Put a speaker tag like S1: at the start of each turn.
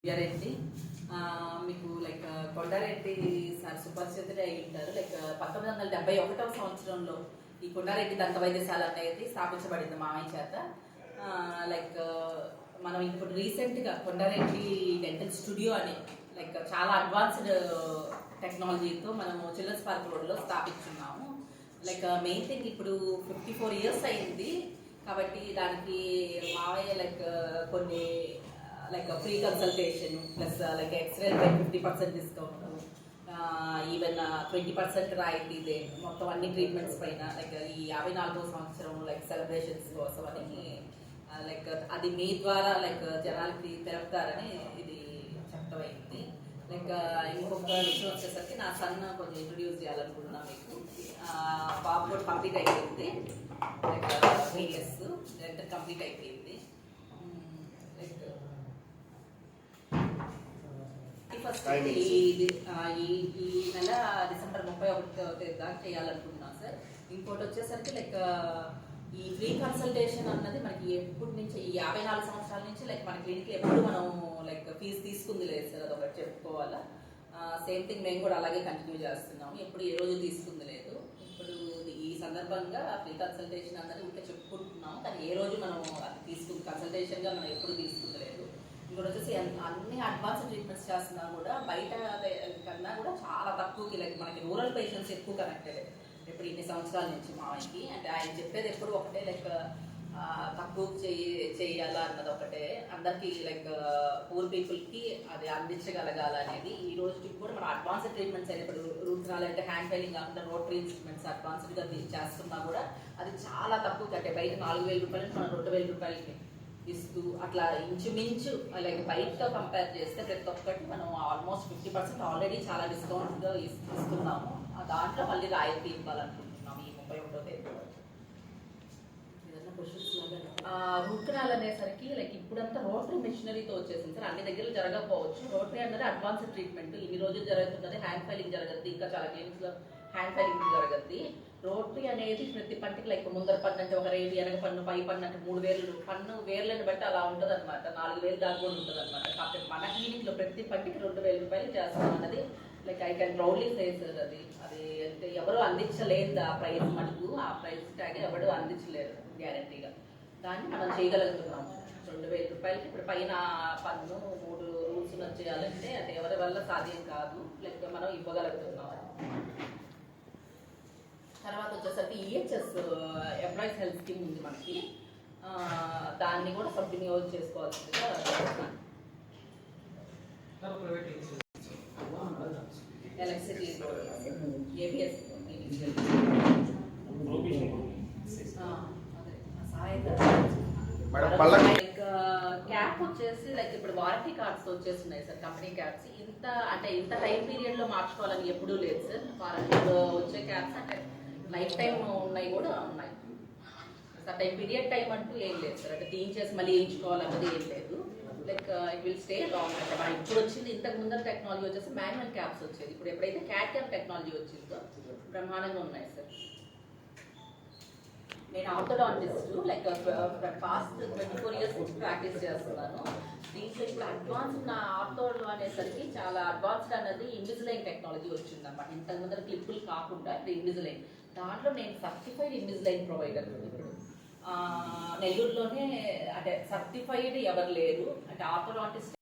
S1: రెడ్డి మీకు like Kondareddy sir సుపరిచితుడే అయి ఉంటారు. లైక్ 1971వ సంవత్సరంలో ఈ కొండారెడ్డి దంత వైద్యశాల అనేది స్థాపించబడింది మామయ్య చేత. లైక్ మనం ఇప్పుడు రీసెంట్గా కొండారెడ్డి డెంటల్ స్టూడియో అని లైక్ చాలా అడ్వాన్స్డ్ టెక్నాలజీతో మనము చిల్డ్రన్స్ పార్క్ రోడ్లో స్థాపించున్నాము. లైక్ మెయిన్ థింగ్ ఇప్పుడు 54 years అయింది కాబట్టి దానికి మావయ్య లైక్ కొన్ని like free consultation plus like x-ray 50% discount, even 20% రాయితీ ఇదే మొత్తం అన్ని ట్రీట్మెంట్స్ పైన. లైక్ ఈ 54వ సంవత్సరం లైక్ సెలబ్రేషన్స్ కోసం అని లైక్ అది మీ ద్వారా లైక్ జనాలకి తెలుపుతారని ఇది చెప్తమైంది. లైక్ ఇంకొక విషయం వచ్చేసరికి నా సన్ కొంచెం ఇంట్రొడ్యూస్ చేయాలనుకుంటున్నాను మీకు. బాబు కూడా కంప్లీట్ అయిపోయింది, లైక్ 3 years డెంటల్ కంప్లీట్ అయిపోయింది. లైక్ ఫస్ట్ ఈ నెల డిసెంబర్ 31 దాకా చేయాలనుకుంటున్నాను సార్. ఇంకోటి వచ్చేసరికి లైక్ ఈ ఫ్రీ కన్సల్టేషన్ అన్నది మనకి ఎప్పటి నుంచి ఈ 54 సంవత్సరాల నుంచి లైక్ మన క్లినిక్ ఎప్పుడు మనం లైక్ ఫీజు తీసుకుంది లేదు సార్, అదొకటి చెప్పుకోవాలా. సేమ్ థింగ్ మేము కూడా అలాగే కంటిన్యూ చేస్తున్నాము, ఎప్పుడు ఏ రోజు తీసుకుంది లేదు. ఇప్పుడు ఈ సందర్భంగా ఫ్రీ కన్సల్టేషన్ అన్నది ఉంటే చెప్పుకుంటున్నాము, కానీ ఏ రోజు మనం అది తీసుకుంది కన్సల్టేషన్గా మనం ఎప్పుడు తీసుకుంది లేదు. ఇంకోటి వచ్చేసి అన్ని అడ్వాన్స్ ట్రీట్మెంట్స్ చేస్తున్నా కూడా బయట కన్నా కూడా చాలా తక్కువకి లైక్ మనకి రూరల్ పేషెంట్స్ ఎక్కువ కనెక్టెడ్ ఇప్పుడు ఇన్ని సంవత్సరాల నుంచి మామయ్యకి. అంటే ఆయన చెప్పేది ఎప్పుడు ఒకటే లైక్ తక్కువ చేయాలా అన్నది ఒకటే, అందరికీ లైక్ పూర్ పీపుల్కి అది అందించగలగాల అనేది. ఈ రోజుకి కూడా మనం అడ్వాన్స్డ్ ట్రీట్మెంట్స్ అయినా ఇప్పుడు రూట్ కెనాల్ అంటే హ్యాండ్ ఫైలింగ్ కాకుండా రోటరీ ఇన్స్ట్రుమెంట్స్ అడ్వాన్స్డ్గా చేస్తున్నా కూడా అది చాలా తక్కువ. అంటే బయట 4,000 రూపాయలు మనం 2,000 రూపాయలకి ఇస్తూ అట్లా ఇంచుమించు లైక్ బయటతో కంపేర్ చేస్తే ప్రతి ఒక్కటి మనం ఆల్మోస్ట్ 50% ఆల్రెడీ చాలా డిస్కౌంట్గా ఇస్తున్నాము. దాంట్లో మళ్ళీ రాయితీ ఇవ్వాలనుకుంటున్నాము ఈ 31వ తేదీ. ఏదన్నా క్వశ్చన్స్ రూట్ కెనాల్ అనేసరికి లైక్ ఇప్పుడంతా రోటరీ మిషనరీతో వచ్చేసింది సార్. అన్ని దగ్గర జరగకపోవచ్చు. రోటరీ అనేది అడ్వాన్స్డ్ ట్రీట్మెంట్, ఇన్ని రోజులు జరుగుతున్నది. హ్యాండ్ ఫైలింగ్ జరగద్ది, ఇంకా చాలా క్లినిక్స్లో హ్యాండ్ ఫైలింగ్ జరగద్ది. రోటరీ అనేది ప్రతి పంటకి లైక్ ముందర పన్ను అంటే ఒక రేటు, వెనక పన్ను, పై పన్ను అంటే 3 వేలు, పన్ను వేర్లను బట్టి అలా ఉంటుంది అనమాట. 4,000 దాకా కూడా ఉంటుంది అనమాట. కాకపోతే మన క్లినిక్లో ప్రతి పంటకి 2,000 రూపాయలు చేస్తాం అన్నది like I can proudly say sir. అది అంటే ఎవరు అందించలేదు ఆ ప్రైస్ మటుకు, ఆ ప్రైస్ ట్యాగ్ ఎవరు అందించలేరు గ్యారంటీగా. దాన్ని మనం చేయగలుగుతున్నాం 2,000 రూపాయలకి. ఇప్పుడు పైన పన్ను 3 రూల్స్ చేయాలంటే అంటే ఎవరి వల్ల సాధ్యం కాదు, లేకపోతే మనం ఇవ్వగలుగుతున్నాం. తర్వాత వచ్చేసరికి ఈహెచ్ఎస్ ఎంప్లాయీస్ హెల్త్ స్కీమ్ ఉంది మనకి, దాన్ని కూడా సద్వినియోగం చేసుకోవాల్సిందిగా. ఎలక్ట్రిసిటీ ఏబిఎస్ క్యాప్ వచ్చేసి లైక్ ఇప్పుడు వారంటీ కార్డ్స్ వచ్చేస్తున్నాయి సార్, కంపెనీ క్యాప్స్. ఇంత టైం పీరియడ్ లో మార్చుకోవాలని ఎప్పుడూ లేదు సార్. వారంటీలో వచ్చే క్యాప్స్ అంటే లైఫ్ టైం ఉన్నాయి కూడా ఉన్నాయి. టైం పీరియడ్ టైం అంటూ ఏం లేదు సార్, అంటే తీయించేసి మళ్ళీ వేయించుకోవాలన్నది ఏం లేదు. Like it will stay long. అంటే మనం ఇప్పుడు వచ్చింది, ఇంతకు ముందర టెక్నాలజీ వచ్చేసి మాన్యువల్ క్యాప్స్ వచ్చేది. ఇప్పుడు ఎప్పుడైతే క్యాట్ క్యాప్ టెక్నాలజీ వచ్చిందో బ్రహ్మాండంగా ఉన్నాయి సార్. నేను ఆర్థోడాంటిస్ట్ లైక్ పాస్ట్ 24 years నుంచి ప్రాక్టీస్ చేస్తున్నాను. దీంట్లో ఇప్పుడు అడ్వాన్స్ నా ఆర్థోలో అనేసరికి చాలా అడ్వాన్స్డ్ అన్నది ఇన్విజిలైన్ టెక్నాలజీ వచ్చింది అనమాట. ఇంతకు ముందర క్లిప్పులు కాకుండా ఇప్పుడు ఇన్విజిలైన్, దాంట్లో నేను సర్టిఫైడ్ ఇన్విజిలైన్ ప్రొవైడర్. ఇప్పుడు నెల్లూరులోనే అంటే సర్టిఫైడ్ ఎవరు లేరు, అంటే ఆర్థోడాంటిస్ట్